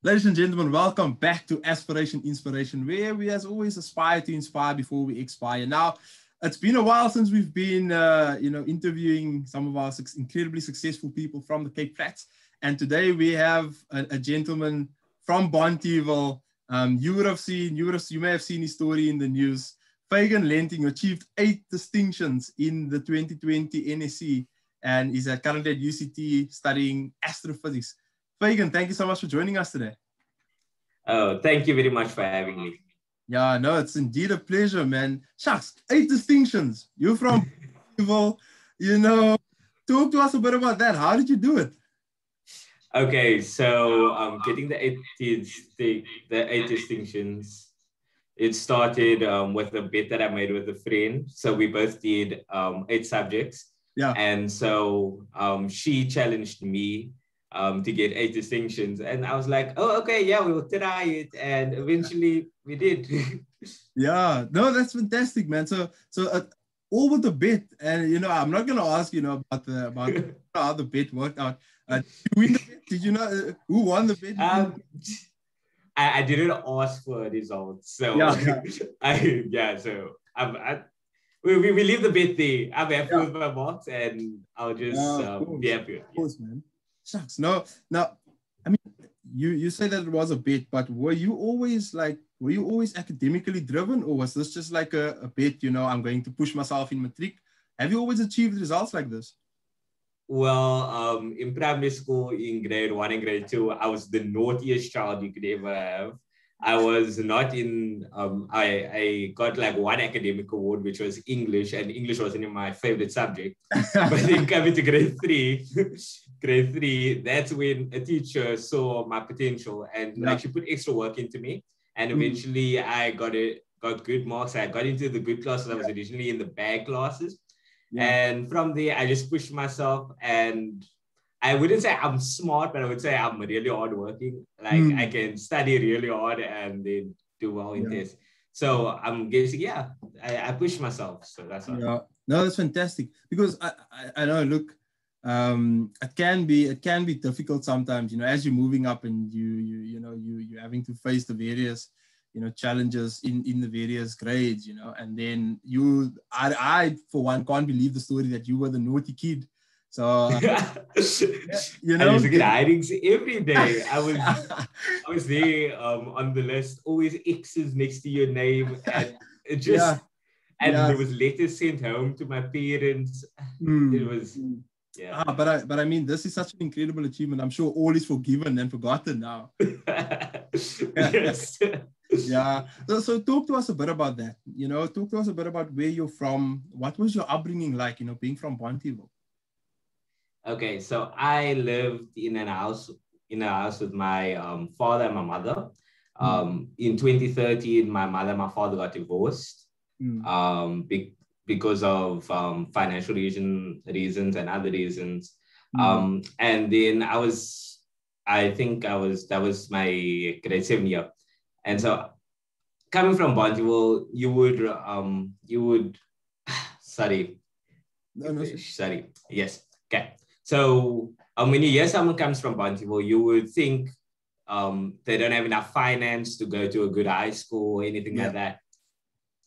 Ladies and gentlemen, welcome back to Aspiration, Inspiration, where we as always aspire to inspire before we expire. Now, it's been a while since we've been, interviewing some of our incredibly successful people from the Cape Flats. And today we have a gentleman from Bonteheuwel. You may have seen his story in the news. Fagan Lenting achieved 8 distinctions in the 2020 NSC and is currently at UCT studying astrophysics. Fagan, thank you so much for joining us today. Oh, thank you very much for having me. Yeah, no, it's indeed a pleasure, man. Shucks, 8 distinctions. You're from Bonteheuwel, talk to us a bit about that. How did you do it? Okay, so getting the eight distinctions, it started with a bet that I made with a friend. So we both did 8 subjects. Yeah. And so she challenged me to get 8 distinctions. And I was like, oh, okay, yeah, we'll try it. And eventually we did. Yeah, no, that's fantastic, man. So all with the bet. And, I'm not going to ask, about how the bet worked out. Did you win the bet? Did you know who won the bet? I didn't ask for results. So, we leave the bet there. I'm happy with my marks and I'll just be happy. Of course, man. Shucks. No, now, I mean, you say that it was a bet, but were you always academically driven, or was this just like a bet, I'm going to push myself in matric? Have you always achieved results like this? Well, in primary school, in grade 1 and grade 2, I was the naughtiest child you could ever have. I was not in, I got like 1 academic award, which was English, and English wasn't my favorite subject. But then coming to grade 3, that's when a teacher saw my potential and she put extra work into me. And eventually I got good marks. I got into the good classes. I was originally in the bad classes. Yeah. And from there, I just pushed myself, and I wouldn't say I'm smart, but I would say I'm really hardworking. Like I can study really hard and then do well in tests. So I'm guessing, I push myself. So that's all. Yeah, no, that's fantastic, because I know. Look, it can be difficult sometimes. As you're moving up and you're having to face the various challenges in the various grades, and then I for one can't believe the story that you were the naughty kid. So, I used to get hidings every day. I was there on the list, always X's next to your name, and it just there was letters sent home to my parents. It was but I mean, this is such an incredible achievement. I'm sure all is forgiven and forgotten now. Yes. Yeah. So talk to us a bit about that. Talk to us a bit about where you're from. What was your upbringing like, being from Bonteheuwel? Okay, so I lived in a house with my father and my mother. In 2013, my mother and my father got divorced because of financial reasons and other reasons. And then that was my grade 7 year. And so coming from Bonteheuwel, you would sorry. Yes. Okay. So when you hear someone comes from Bonteheuwel, you would think they don't have enough finance to go to a good high school or anything like that.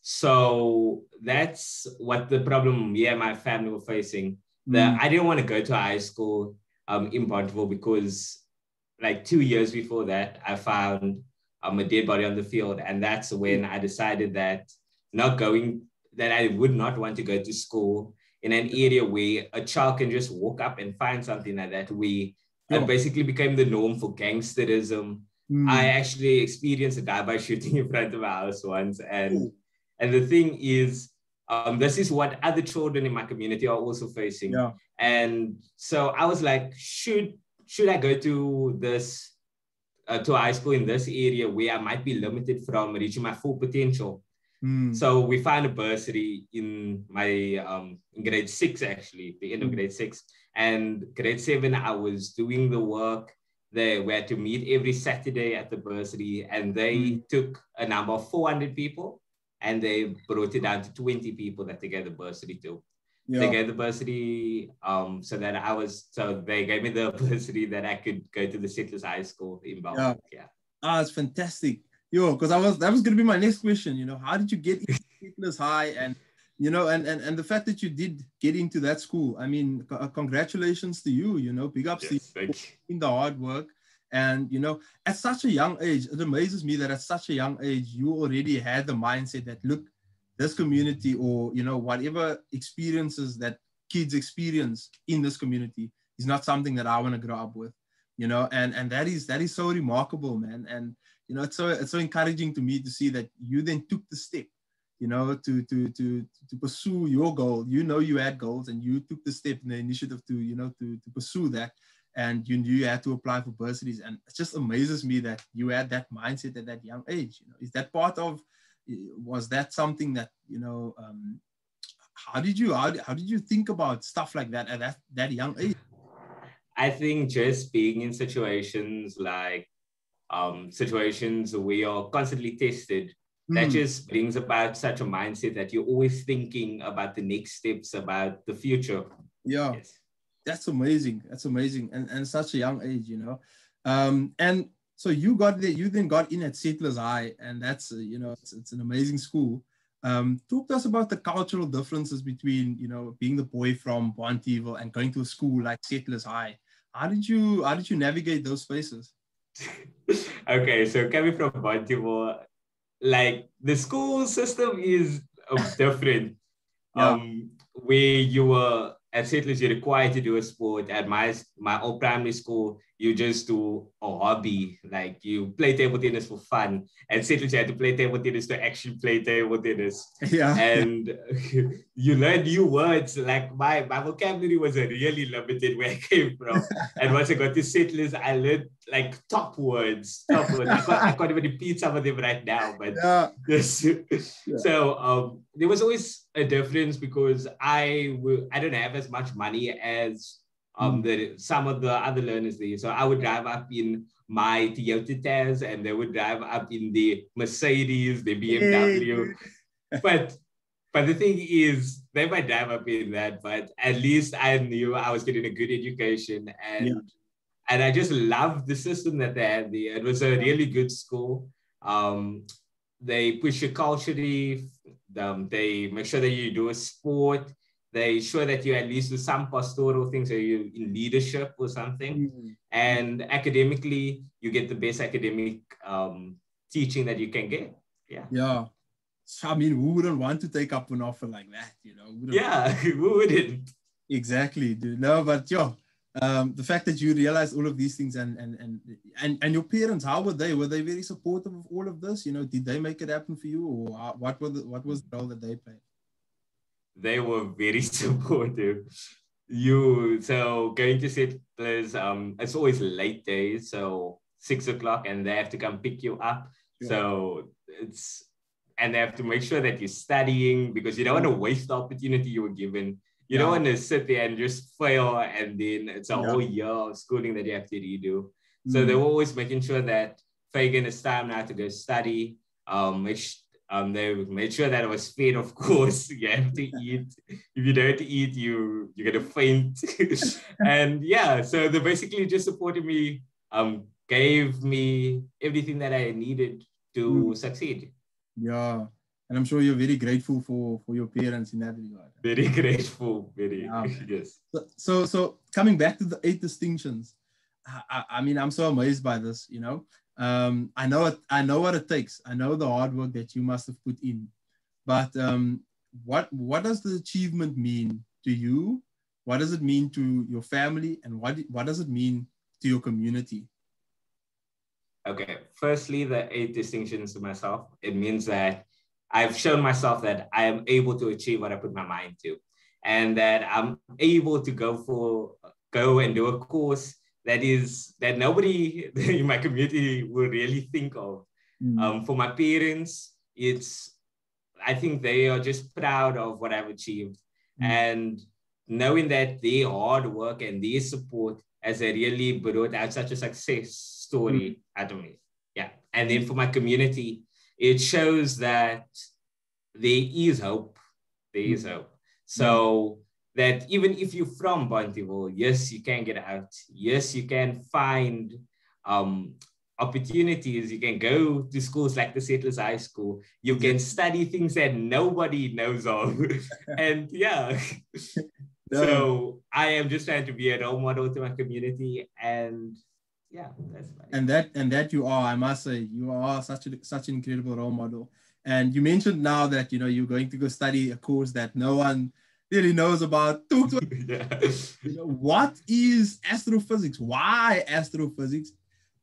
So that's what the problem me and my family were facing. I didn't want to go to high school in Bonteheuwel because like 2 years before that, I found a dead body on the field. And that's when I decided that I would not want to go to school in an area where a child can just walk up and find something like that. It basically became the norm for gangsterism. I actually experienced a drive-by shooting in front of our house once. And the thing is, this is what other children in my community are also facing. Yeah. And so I was like, should I go to this, to high school in this area where I might be limited from reaching my full potential? So we found a bursary in my in grade 6, actually, the end of grade 6. And grade 7, I was doing the work. We had to meet every Saturday at the bursary, and they took a number of 400 people and they brought it down to 20 people that they gave the bursary to. They gave the bursary so they gave me the bursary that I could go to the Settlers High School in Belgium. Yeah. Ah, it's fantastic. Because that was going to be my next question. How did you get into Settlers High, and and the fact that you did get into that school? I mean, congratulations to you. Big ups to you in the hard work. And at such a young age, it amazes me that at such a young age you already had the mindset that, look, this community, or whatever experiences that kids experience in this community is not something that I want to grow up with. And that is so remarkable, man. And it's so encouraging to me to see that you then took the step, to pursue your goal. You had goals, and you took the step and the initiative to pursue that, and you knew you had to apply for bursaries. And it just amazes me that you had that mindset at that young age. Is that was that something that how did you think about stuff like that at that young age? I think just being in situations like situations where you're constantly tested, that just brings about such a mindset that you're always thinking about the next steps, about the future. Yeah. Yes. That's amazing. And such a young age, and so you then got in at Settlers High, and that's it's an amazing school. Talk to us about the cultural differences between being the boy from Bonteheuwel and going to a school like Settlers High. How did you navigate those spaces? Okay, so coming from Bonteheuwel, like the school system is different. Where you were at Settlers, you're required to do a sport. At my old primary school, you just do a hobby, like you play table tennis for fun. And Settlers, you had to play table tennis to actually play table tennis. Yeah. And you learn new words. Like my vocabulary was really limited where I came from. And once I got to Settlers, I learned like top words. I can't even repeat some of them right now. But so there was always a difference because I don't have as much money as some of the other learners there. So I would drive up in my Toyota Taz, and they would drive up in the Mercedes, the BMW. But the thing is, they might drive up in that, but at least I knew I was getting a good education, and I just loved the system that they had there. It was a really good school. They push you culturally. They make sure that you do a sport. They show that you at least do some pastoral things, or you in leadership or something. And academically, you get the best academic teaching that you can get. Yeah. So, I mean, who wouldn't want to take up an offer like that? Who wouldn't? Exactly, dude. No, but the fact that you realized all of these things, and your parents, how were they? Were they very supportive of all of this? Did they make it happen for you, or what was the role that they played? They were very supportive. So going to Settlers, it's always late days, so 6 o'clock, and they have to come pick you up. Sure. So and they have to make sure that you're studying, because you don't want to waste the opportunity you were given. You don't want to sit there and just fail, and then it's a whole year of schooling that you have to redo. So they were always making sure that, Fagan, it's time now to go study. They made sure that I was fed, of course. You have to eat. If you don't eat, you're going to faint. And so they basically just supported me, gave me everything that I needed to succeed. Yeah. And I'm sure you're very grateful for your parents in that regard. Very grateful, yes. So coming back to the 8 distinctions, I mean, I'm so amazed by this, I know what it takes. I know the hard work that you must have put in, but what does the achievement mean to you? What does it mean to your family? And what does it mean to your community? Okay, firstly, the 8 distinctions to myself, it means that I've shown myself that I am able to achieve what I put my mind to, and that I'm able to go and do a course that nobody in my community will really think of. For my parents, I think they are just proud of what I've achieved, and knowing that their hard work and their support has really brought out such a success story out of me. And then for my community, it shows that there is hope. So that even if you're from Bonteheuwel, yes, you can get out. Yes, you can find opportunities. You can go to schools like the Settlers High School. You can study things that nobody knows of. And yeah. So I am just trying to be a role model to my community, and yeah, that's fine. And that you are, I must say, you are such an incredible role model. And you mentioned now that you're going to go study a course that no one really knows about. Talk to what is astrophysics? Why astrophysics?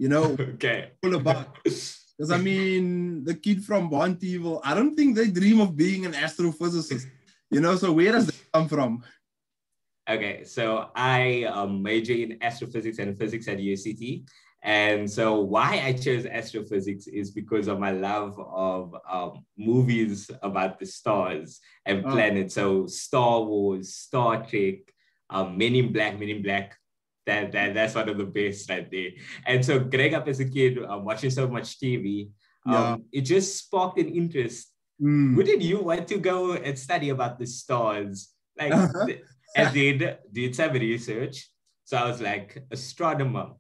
Okay. All about. Because I mean, the kid from Bonteheuwel, I don't think they dream of being an astrophysicist. So where does that come from? Okay, so I major in astrophysics and physics at UCT. And so why I chose astrophysics is because of my love of movies about the stars and planets. So Star Wars, Star Trek, Men in Black. That's one of the best right there. And so growing up as a kid, watching so much TV, it just sparked an interest. Wouldn't you want to go and study about the stars? Like, and then did some research. So I was like, astronomer.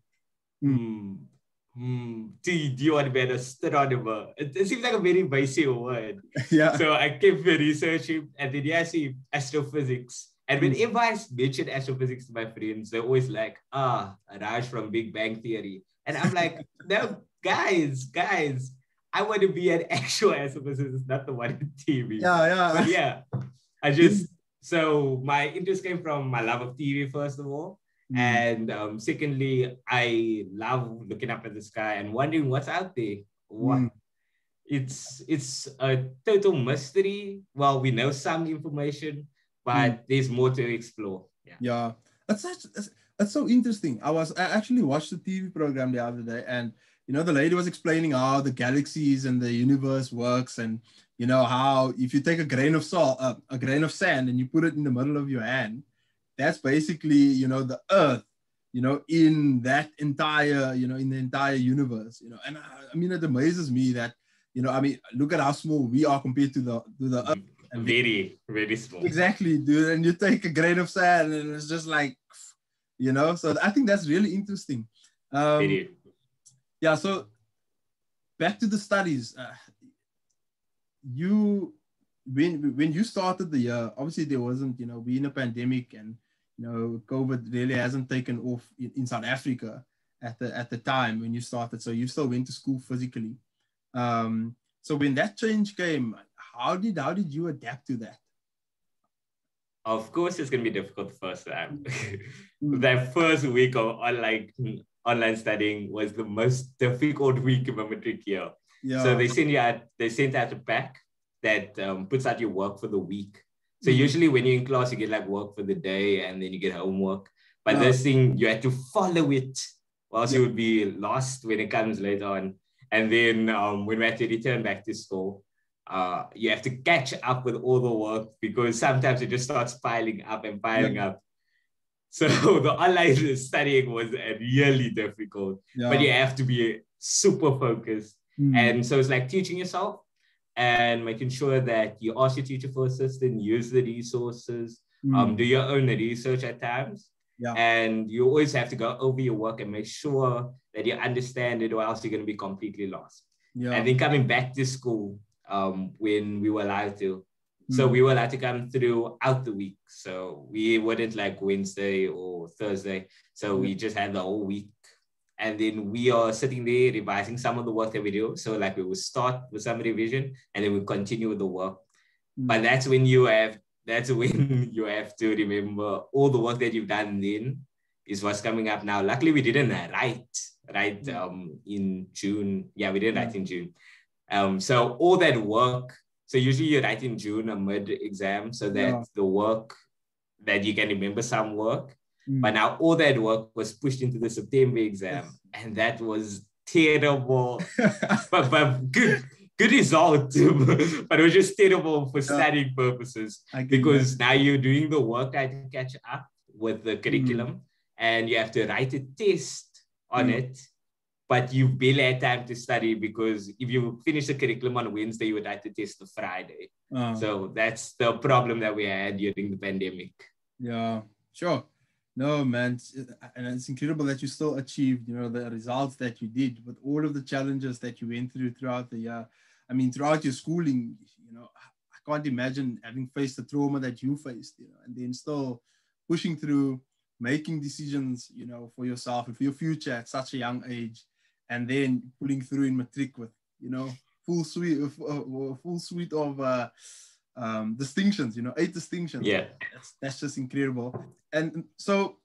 Do you want to be an astronomer? It seems like a very basic word. So I kept researching, and then I see astrophysics. And whenever I mention astrophysics to my friends, they're always like, Raj from Big Bang Theory. And I'm like, no, guys, I want to be an actual astrophysicist, not the one on TV. But yeah, so my interest came from my love of TV, first of all. And secondly, I love looking up at the sky and wondering what's out there. It's a total mystery. Well, we know some information, but there's more to explore. Yeah. That's so interesting. I actually watched the TV program the other day, and the lady was explaining how the galaxies and the universe works, and how if you take a grain of sand and you put it in the middle of your hand, that's basically the Earth, in that entire in the entire universe, and I mean, it amazes me that I mean, look at how small we are compared to the Earth. And very, very small. Exactly, dude. And you take a grain of sand and it's just like, so I think that's really interesting. Yeah, so back to the studies. When you started the year, obviously there wasn't, we're in a pandemic, and COVID really hasn't taken off in South Africa at the time when you started. So you still went to school physically. So when that change came, how did you adapt to that? Of course, it's gonna be difficult the first time. That first week of online studying was the most difficult week in my matric year. So they sent out a pack that puts out your work for the week. So usually when you're in class, you get like work for the day and then you get homework. But this thing, you had to follow it, or else you would be lost when it comes later on. And then when we had to return back to school, you have to catch up with all the work, because sometimes it just starts piling up. So the online studying was really difficult, but you have to be super focused. And so it's like teaching yourself and making sure that you ask your teacher for assistance, use the resources, do your own research at times. And you always have to go over your work and make sure that you understand it, or else you're going to be completely lost. And then coming back to school, when we were allowed to. So we were allowed to come throughout the week. So we wouldn't like Wednesday or Thursday. So we just had the whole week. And then we are sitting there revising some of the work that we do. So like we will start with some revision and then we continue with the work. But that's when you have to remember all the work that you've done then is what's coming up now. Luckily, we didn't write in June. Yeah, we didn't write in June. So all that work, so usually you write in June, a mid-exam, so that the work, that you can remember some work. But now all that work was pushed into the September exam, and that was terrible. but good result, but it was just terrible for studying purposes, because now you're doing the work to catch up with the curriculum, and you have to write a test on it. But you barely had time to study, because if you finish the curriculum on Wednesday, you would write the test the Friday. So that's the problem that we had during the pandemic. Yeah, sure. No, man, and it's incredible that you still achieved, the results that you did with all of the challenges that you went through throughout the year. I mean, throughout your schooling, I can't imagine having faced the trauma that you faced, and then still pushing through, making decisions, for yourself and for your future at such a young age, and then pulling through in matric with, full suite of distinctions, 8 distinctions. Yeah. That's just incredible. And so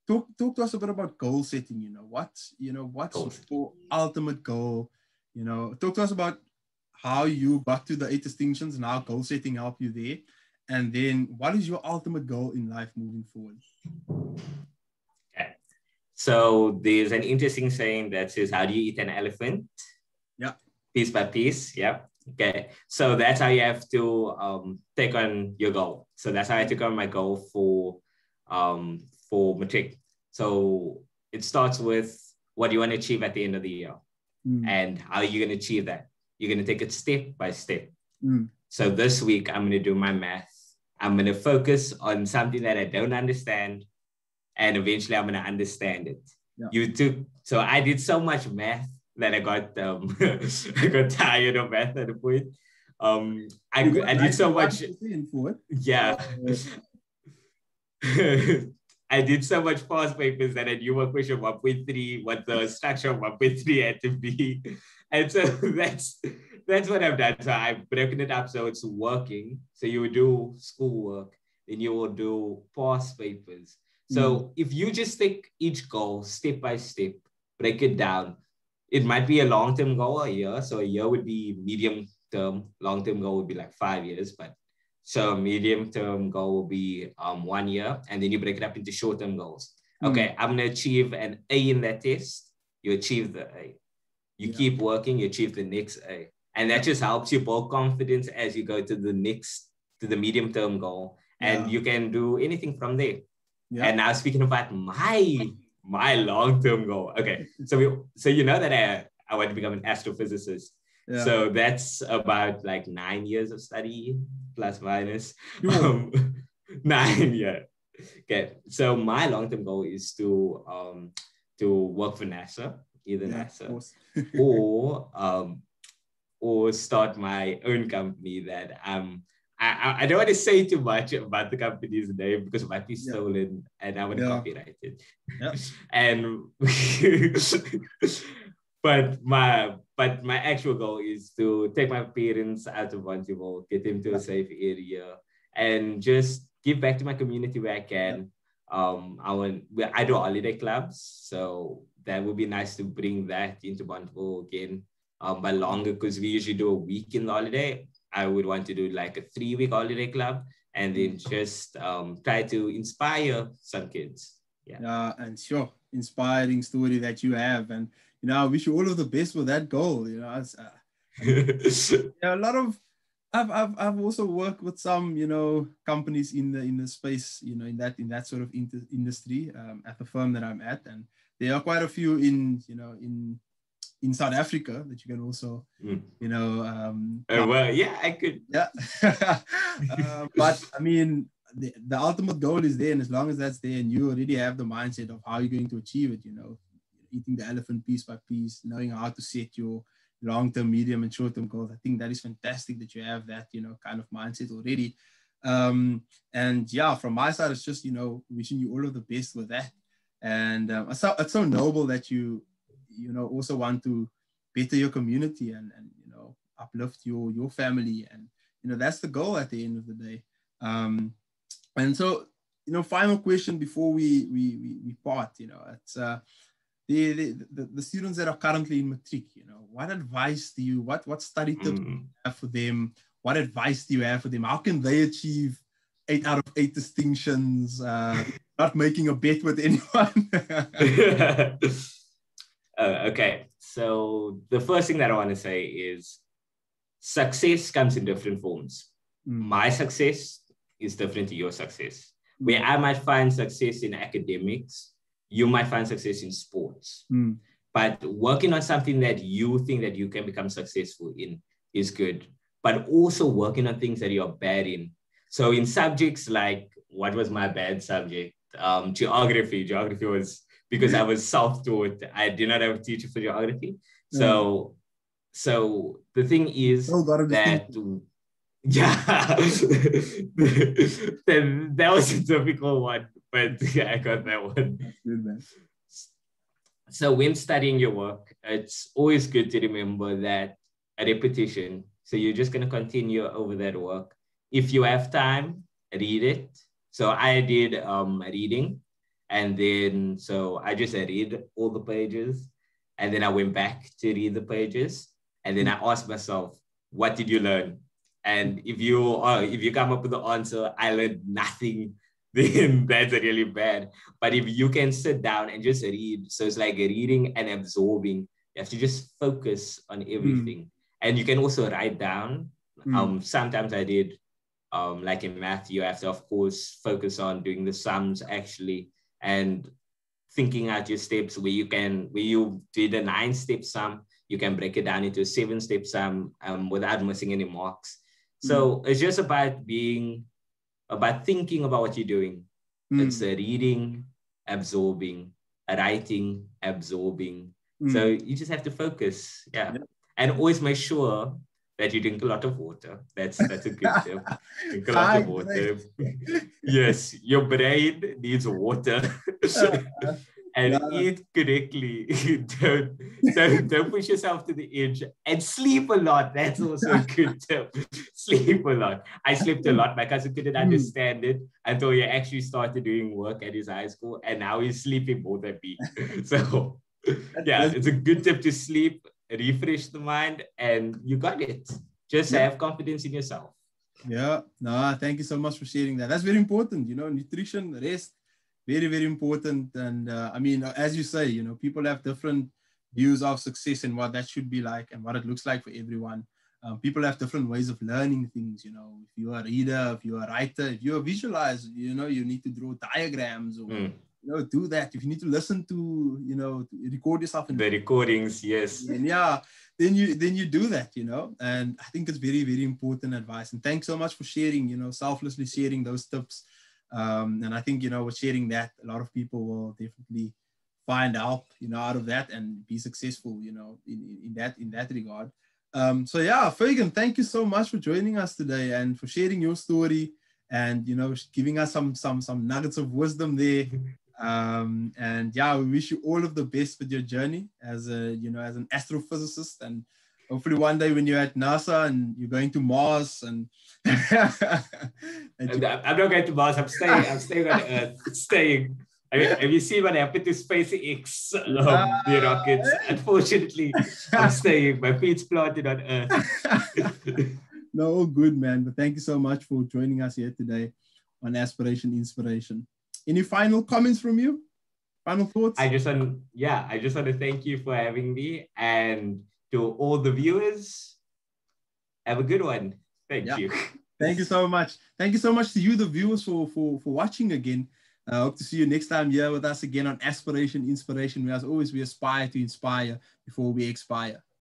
talk to us a bit about goal setting. What's your ultimate goal? Talk to us about how you got to the 8 distinctions and how goal setting helped you there. And then what is your ultimate goal in life moving forward? Okay. So there's an interesting saying that says, how do you eat an elephant? Yeah. Piece by piece. Yeah. Okay. So that's how you have to take on your goal. So that's how I took on my goal for matric. So it starts with what you want to achieve at the end of the year and how you're going to achieve that. You're going to take it step by step. So this week, I'm going to do my math. I'm going to focus on something that I don't understand. And eventually I'm going to understand it. Yeah. So I did so much math that I got tired of math at a point. I did so much. Yeah. I did so much past papers that I knew what question 1.3, what the structure of 1.3 had to be. And so that's what I've done. So I've broken it up so it's working. So you will do schoolwork, then you will do past papers. So if you just take each goal step by step, break it down, it might be a long-term goal, a year. So a year would be medium term. Long-term goal would be like 5 years, but so medium-term goal will be 1 year, and then you break it up into short-term goals. Okay, I'm going to achieve an A in that test. You achieve the A. You keep working, you achieve the next A. And that just helps you build confidence as you go to the medium-term goal. And you can do anything from there. Yeah. And now speaking about my long-term goal. Okay, so you know that I want to become an astrophysicist. Yeah. So that's about like 9 years of study, plus minus. 9, yeah. Okay, so my long-term goal is to work for NASA, either NASA or start my own company that I don't want to say too much about the company's name because it might be stolen and I want to copyright it. Yeah. And but my actual goal is to take my parents out of Bonteheuwel, get them to a safe area, and just give back to my community where I can. I do holiday clubs, so that would be nice to bring that into Bonteheuwel again. But longer, because we usually do a week in the holiday. I would want to do like a 3-week holiday club and then just try to inspire some kids. Yeah, and sure, inspiring story that you have, and I wish you all of the best with that goal. It's, a lot of I've also worked with some companies in the space in that sort of industry at the firm that I'm at, and there are quite a few in South Africa that you can also, well, yeah, I could. Yeah. But I mean, the ultimate goal is there. And as long as that's there and you already have the mindset of how you're going to achieve it, eating the elephant piece by piece, knowing how to set your long-term, medium and short-term goals. I think that is fantastic that you have that, kind of mindset already. And yeah, from my side, it's just, wishing you all of the best with that. And it's so noble that you also want to better your community and uplift your family, and that's the goal at the end of the day. And so final question before we part, it's the students that are currently in matric, what advice do you what study tips do you have for them? What advice do you have for them? How can they achieve 8 out of 8 distinctions, not making a bet with anyone? Okay, so the first thing that I want to say is success comes in different forms. My success is different to your success. Where I might find success in academics, you might find success in sports. But working on something that you think that you can become successful in is good, but also working on things that you're bad in. So in subjects like what was my bad subject? Geography. Geography was because I was self-taught. I did not have a teacher for geography. So the thing is that, yeah, then that was a difficult one, but yeah, I got that one. Good, man. So when studying your work, it's always good to remember that a repetition. So you're just going to continue over that work. If you have time, read it. So I did reading, and then so I just read all the pages, and then I went back to read the pages, and then I asked myself, what did you learn? And if you come up with the answer, I learned nothing, then that's really bad. But if you can sit down and just read, so it's like reading and absorbing. You have to just focus on everything. And you can also write down. Sometimes I did, like in math, you have to, of course, focus on doing the sums actually, and thinking out your steps where you did a 9-step sum, you can break it down into a 7-step sum without missing any marks. So it's just about thinking about what you're doing. It's a reading, absorbing, a writing, absorbing. So you just have to focus. Yeah. And always make sure that you drink a lot of water. That's a good tip. Drink a lot of water. Yes, your brain needs water. And eat correctly. don't push yourself to the edge, and sleep a lot. That's also a good tip. Sleep a lot. I slept a lot. My cousin couldn't understand it until he actually started doing work at his high school, and now he's sleeping more than me. So yeah, it's a good tip to sleep, refresh the mind, and you got it. Just have confidence in yourself. Yeah, no, thank you so much for sharing that. That's very important, nutrition, rest, very, very important. And I mean, as you say, people have different views of success and what that should be like and what it looks like for everyone. People have different ways of learning things, if you're a reader, if you're a writer, if you're a visualizer, you need to draw diagrams or, do that. If you need to listen to, record yourself. The recordings, yes. And yeah, then you do that, and I think it's very, very important advice. And thanks so much for sharing, selflessly sharing those tips. And I think, with sharing that, a lot of people will definitely find help, out of that and be successful, in that regard. So yeah, Fagan, thank you so much for joining us today and for sharing your story and, giving us some nuggets of wisdom there. And yeah, we wish you all of the best with your journey as as an astrophysicist, and hopefully one day when you're at NASA and you're going to Mars and I'm not going to Mars. I'm staying on Earth. Staying. I mean, have you seen what happened to SpaceX, the rockets? Unfortunately, I'm staying. My feet's planted on Earth. No, good, man. But thank you so much for joining us here today on Aspiration Inspiration. Any final comments from you? Final thoughts? I just want to thank you for having me, and to all the viewers, have a good one. Thank you. Thank you so much. Thank you so much to you, the viewers, for watching again. I hope to see you next time here with us again on Aspiration Inspiration, where as always we aspire to inspire before we expire.